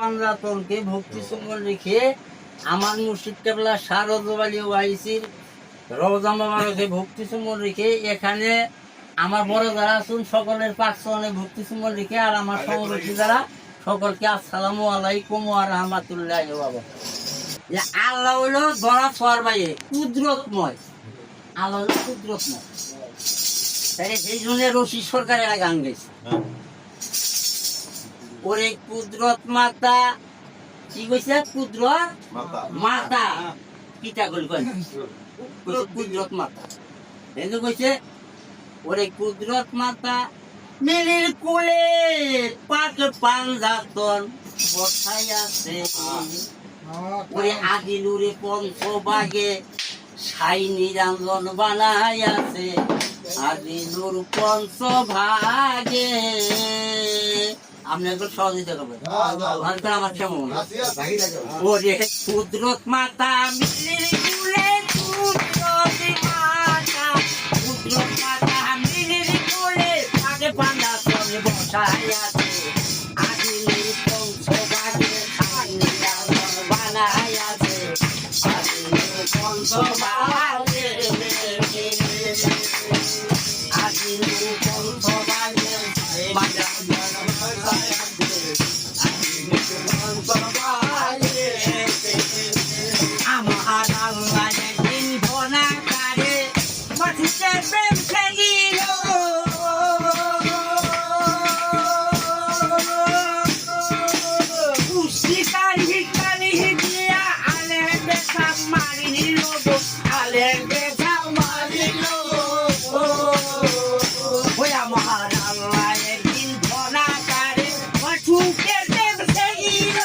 পাঞ্জাতনকে ভক্তি সুমন রেখে আমার মুর্শিদ কেবলা শারদ আলী ওয়াইসির রওজা মোবারকে ভক্তি সুমন রেখে এখানে আমার বড় যারা আছেন সকলের পাকসনে ভক্তি সুমন রেখে আর আমার সমবর্তী যারা সকলকে আসসালামু আলাইকুম ওয়া রাহমাতুল্লাহি ওয়া বারাকাতুহু। আল্লাহ হলো ধরা ছোঁয়ার বাইরে কুদরতময়, আল্লাহ হলো কুদরতময়। তাই সেই জন্য রশি সরকারের গান গেছে, ওরে কুদরত মাতা কি কইছে, কুদরত মাতা কিটা কইল কুদরত মাতা এনে কইছে, ওরে কুদরত মাতা মেলির কোলে পাক পাঞ্জাতন বসাই আছে, ওরে আদিলুরে পঞ্চবাগে সাই নিরঞ্জন বানাই আছে, আদিলুর পঞ্চভাগে। আপনি একবার সহযোগিতা করবেন আমার কেমন। ওরে কুদরত মাতা মিলির কুলে কুদরত মাতা, কুদরত মাতা মিলির কুলে পাকে পাঞ্জাতন বসাই আছে, আদিলুর পঞ্চভাগে সাই নিরঞ্জন বানাই আছে, আদিলুর পঞ্চভাগে আদিলুর পঞ্চভাগে আমার আল্লাহ একদিন ধনা কারে মাটিতে প্রেম খেলিল, পুষ্টিকার ভিকারি দিয়া আলের বেচা মারিল, আলের বেচা মারিল। ওই আমার আল্লাহ একদিন ধনা কারে মাটিতে প্রেম খেলিল,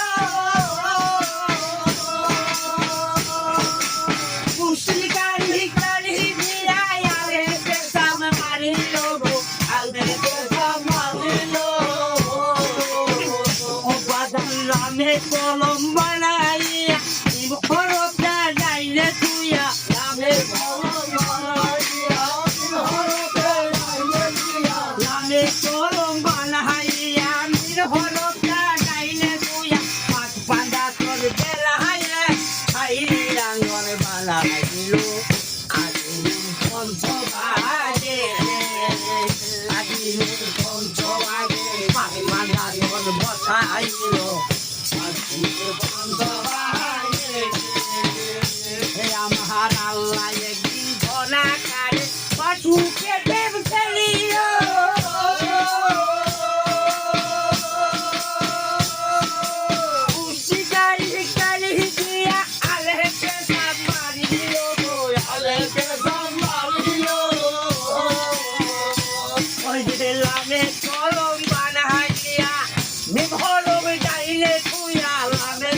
পুষ্টিকার ভিকারি দিয়া আলের বেচা মারিল, আলের বেচা মারিল। ও বাদাম রামে কলম বানাইয়া হরফটা যাইলে তুইয়া, রামে কলম বানাইয়া হরফটা যাইলে তুইয়া, রামে কলম বানাইয়া মির হরফটা যাইলে তুইয়া, পাক পাঞ্জাতন বেলাইয়া আইলি রাঙ্গন বানাইল, আদিলুর পঞ্চভাগে আদিলুর পঞ্চভাগে পাক পাঞ্জাতন বসাইল, আদিলুর পঞ্চভাগে। আমার আল্লাহ একদিন ধনা কারে পাশুকে প্রেম খেলিল, পুষ্টিকার ভিকারি দিয়া আলের বেচা মারিল, আলের বেচা মারিল। ওই যে লামে কলম বানাইয়া মেঘ হলম যাইলে তুইয়া, লামে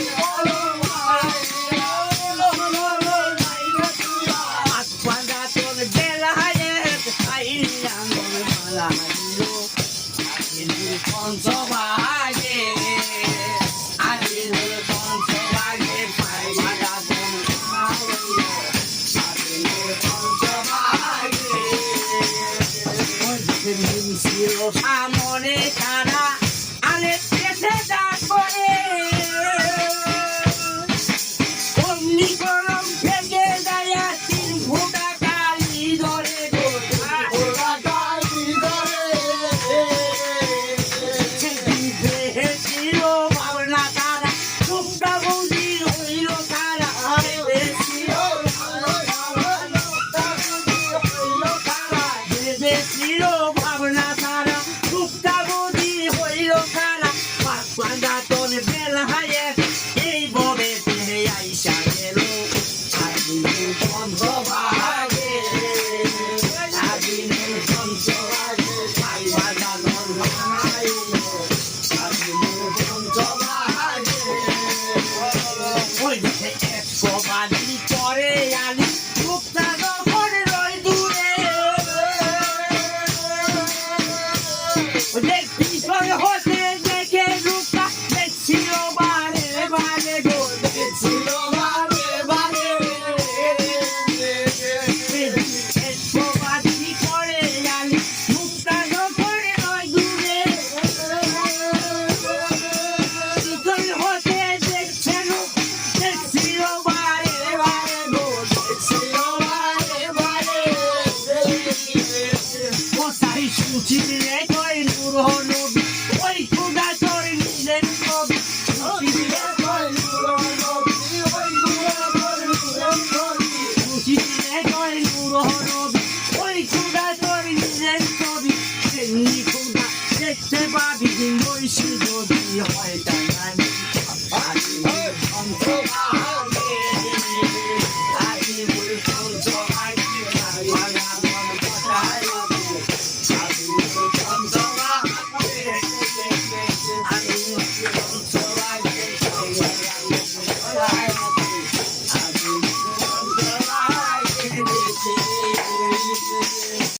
দেখতে পাবি বৈশি যদি